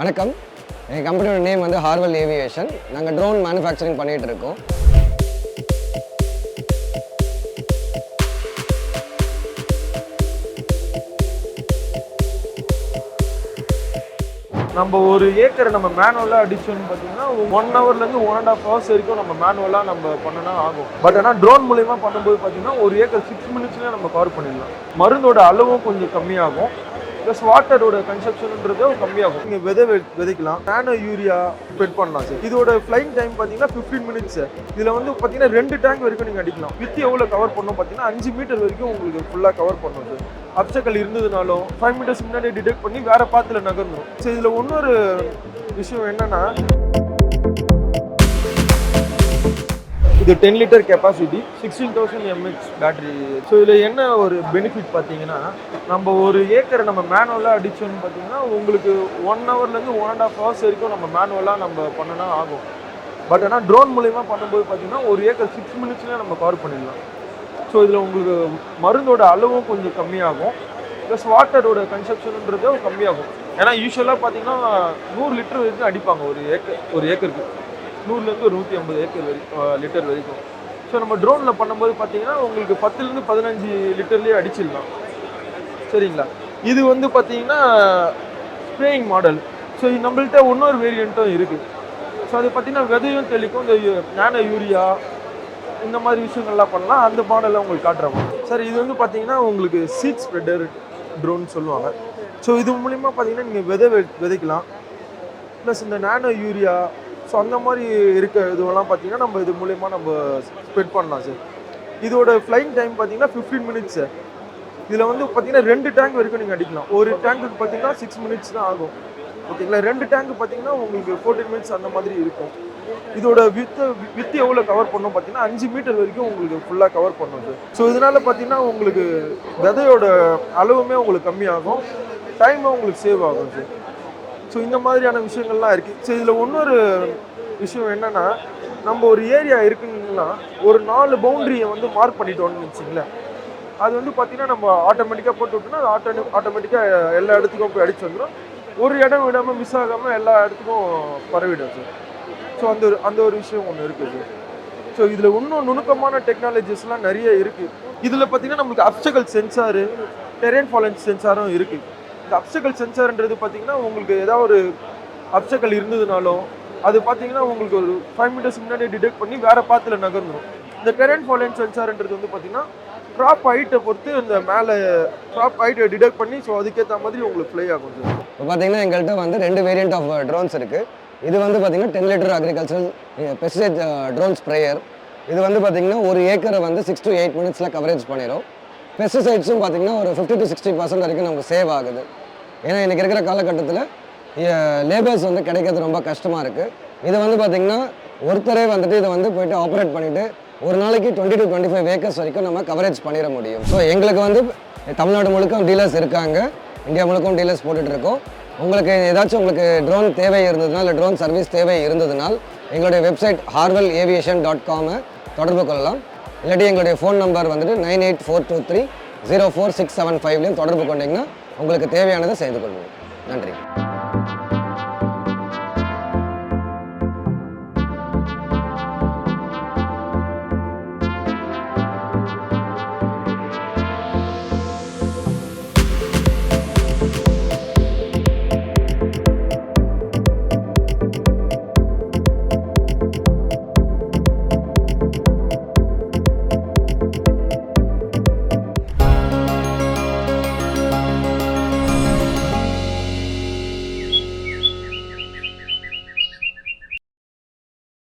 வணக்கம். எங்கள் கம்பெனியோட நேம் வந்து ஹார்வல் ஏவியேஷன். நாங்கள் ட்ரோன் மேனுஃபேக்சரிங் பண்ணிகிட்டு இருக்கோம். நம்ம ஒரு ஏக்கரை நம்ம மேனுவலாக அடிச்சோன்னு பார்த்தீங்கன்னா 1 ஹவர்லேருந்து 1.5 ஹவர்ஸ் வரைக்கும் நம்ம மேனுவலாக நம்ம பண்ணனா ஆகும். பட் ஆனால் ட்ரோன் மூலயமா பண்ணும்போது பார்த்தீங்கன்னா ஒரு ஏக்கர் 6 மினிட்ஸ்லேயே நம்ம கவர் பண்ணிடலாம். மருந்தோட அளவும் கொஞ்சம் கம்மியாகும், ப்ளஸ் வாட்டரோட கன்சப்ஷன்ன்றதும் கம்மியாகும். நீங்கள் விதைக்கலாம், நானோ யூரியா ஸ்ப்ரெட் பண்ணலாம் சார். இதோட ஃப்ளைங் டைம் பார்த்தீங்கன்னா 15 மினிட்ஸ் சார். இதில் வந்து பார்த்தீங்கன்னா 2 டேங்க் வரைக்கும் நீங்கள் அடிக்கலாம். வித் எவ்வளோ கவர் பண்ணணும் பார்த்தீங்கன்னா 5 மீட்டர் வரைக்கும் உங்களுக்கு ஃபுல்லாக கவர் பண்ணணும் சார். அப்சக்கல் இருந்ததுனாலும் 5 மீட்டர்ஸ் முன்னாடி டிடெக்ட் பண்ணி வேற பாத்தில் நகர்ந்துடும். ஸோ இதில் இன்னொரு விஷயம் என்னன்னா, இது 10 litre capacity, 16,000 mAh battery. So இதில் என்ன ஒரு பெனிஃபிட் பார்த்தீங்கன்னா, நம்ம ஒரு ஏக்கரை நம்ம மேனுவலாக அடிச்சோன்னு பார்த்தீங்கன்னா உங்களுக்கு 1 ஹவர்லேருந்து 1.5 ஹவர்ஸ் வரைக்கும் நம்ம மேனுவலாக நம்ம பண்ணனா ஆகும். பட் ஆனால் ட்ரோன் மூலயமா பண்ணும்போது பார்த்தீங்கன்னா ஒரு ஏக்கர் 6 மினிட்ஸ்லேயே நம்ம கவர் பண்ணிடலாம். ஸோ இதில் உங்களுக்கு மருந்தோட அளவும் கொஞ்சம் கம்மியாகும், ப்ளஸ் வாட்டரோட கன்சப்ஷன்ன்றதும் கம்மியாகும். ஏன்னா யூஸ்வலாக பார்த்தீங்கன்னா 100 லிட்டர் வரைக்கும் அடிப்பாங்க ஒரு ஏக்கருக்கு, 100லேருந்து ஒரு 150 லிட்டர் வரைக்கும். ஸோ நம்ம ட்ரோனில் பண்ணும்போது பார்த்தீங்கன்னா உங்களுக்கு 10லேருந்து 15 லிட்டர்லேயே அடிச்சிடலாம். சரிங்களா? இது வந்து பார்த்தீங்கன்னா ஸ்ப்ரேயிங் மாடல். ஸோ நம்மள்கிட்ட இன்னொரு வேரியண்ட்டும் இருக்குது. ஸோ அது பார்த்தீங்கன்னா விதையும் தெளிக்கும், இந்த நானோ யூரியா இந்த மாதிரி விஷயங்கள்லாம் பண்ணலாம். அந்த மாடலில் உங்களுக்கு காட்டுறோம் சார். இது வந்து பார்த்தீங்கன்னா உங்களுக்கு சீட் ஸ்ப்ரெட்டர் ட்ரோன் சொல்லுவாங்க. ஸோ இது மூலிமா பார்த்தீங்கன்னா நீங்கள் விதைக்கலாம், ப்ளஸ் இந்த நானோ யூரியா ஸோ அந்த மாதிரி இருக்க இதுவெல்லாம் பார்த்தீங்கன்னா நம்ம இது மூலிமா நம்ம ஸ்ப்ரெட் பண்ணலாம் சார். இதோட ஃப்ளைங் டைம் பார்த்தீங்கன்னா 15 மினிட்ஸ் சார். இதில் வந்து பார்த்தீங்கன்னா 2 டேங்க் வரைக்கும் நீங்கள் அடிக்கலாம். ஒரு டேங்க்கு பார்த்தீங்கன்னா 6 மினிட்ஸ் தான் ஆகும். ஓகேங்களா? 2 டேங்க் பார்த்தீங்கன்னா உங்களுக்கு 14 மினிட்ஸ் அந்த மாதிரி இருக்கும். இதோட வித்து எவ்வளோ கவர் பண்ணணும் பார்த்தீங்கன்னா 5 மீட்டர் வரைக்கும் உங்களுக்கு ஃபுல்லாக கவர் பண்ணும் சார். ஸோ இதனால பார்த்தீங்கன்னா உங்களுக்கு விதையோட அளவுமே உங்களுக்கு கம்மியாகும், டைமும் உங்களுக்கு சேவ் ஆகும் சார். ஸோ இந்த மாதிரியான விஷயங்கள்லாம் இருக்குது. ஸோ இதில் இன்னொரு விஷயம் என்னென்னா, நம்ம ஒரு ஏரியா இருக்குன்னா ஒரு 4 பவுண்ட்ரியை வந்து மார்க் பண்ணிட்டோம்னு வச்சிங்களேன், அது வந்து பார்த்தீங்கன்னா நம்ம ஆட்டோமேட்டிக்காக போட்டு விட்டோம்னா அது ஆட்டோமேட்டிக்காக எல்லா இடத்துக்கும் போய் அடிச்சு வந்துடும். ஒரு இடம் விடாமல் மிஸ் ஆகாமல் எல்லா இடத்துக்கும் பரவிடும் சார். ஸோ அந்த ஒரு விஷயம் ஒன்று இருக்குது. ஸோ இதில் இன்னும் நுணுக்கமான டெக்னாலஜிஸ்லாம் நிறைய இருக்குது. இதில் பார்த்தீங்கன்னா நம்மளுக்கு அப்சக்கல் சென்சாரு, டெரெயின் ஃபாலன்ஸ் சென்சாரும் இருக்குது. இந்த அப்சக்கல் சென்சார்ன்றது பார்த்தீங்கன்னா உங்களுக்கு ஏதாவது ஒரு அப்சக்கல் இருந்ததுனாலும் அது பார்த்தீங்கன்னா உங்களுக்கு ஒரு 5 மீட்டர்ஸ் முன்னாடி டிடெக்ட் பண்ணி வேற பாத்தில் நகர்ந்துடும். இந்த டெரெயின் ஃபாலன்ஸ் சென்சார்ன்றது வந்து பார்த்தீங்கன்னா க்ராப் ஹைட்டை பொறுத்து இந்த மேலே க்ராப் ஹைட்டை டிடெக்ட் பண்ணி ஸோ அதுக்கேற்ற மாதிரி உங்களுக்கு ஃப்ளை ஆகும் சார். இப்போ பார்த்தீங்கன்னா எங்கள்கிட்ட வந்து 2 வேரியண்ட் ஆஃப் ட்ரோன்ஸ் இருக்குது. இது வந்து பார்த்தீங்கன்னா 10 litre agricultural pesticide drone sprayer. இது வந்து பார்த்தீங்கன்னா ஒரு ஏக்கரை வந்து 6 to 8 மினிட்ஸில் கவரேஜ் பண்ணிடும். பெஸ்டிசைட்ஸும் பார்த்தீங்கன்னா ஒரு 50 to 60% வரைக்கும் நமக்கு சேவ் ஆகுது. ஏன்னா இன்றைக்கி இருக்கிற காலகட்டத்தில் லேபர்ஸ் வந்து கிடைக்கிறது ரொம்ப கஷ்டமாக இருக்குது. இதை வந்து பார்த்திங்கன்னா ஒருத்தரே வந்துட்டு இதை வந்து போய்ட்டு ஆப்ரேட் பண்ணிவிட்டு ஒரு நாளைக்கு 20 to 25 ஏக்கர்ஸ் வரைக்கும் நம்ம கவரேஜ் பண்ணிட முடியும். ஸோ எங்களுக்கு வந்து தமிழ்நாடு முழுக்க டீலர்ஸ் இருக்காங்க, இந்தியா முழுக்கும் டீலர்ஸ் போட்டுட்ருக்கோம். உங்களுக்கு ஏதாச்சும் உங்களுக்கு ட்ரோன் தேவை இருந்ததுனால் இல்லை ட்ரோன் சர்வீஸ் தேவை இருந்ததுனால் எங்களுடைய வெப்சைட் harvel.com தொடர்பு கொள்ளலாம். இல்லாட்டி எங்களுடைய ஃபோன் நம்பர் வந்துட்டு 98423 04675 தொடர்பு கொண்டீங்கன்னா உங்களுக்கு தேவையானதை செய்து கொள்வோம். நன்றி.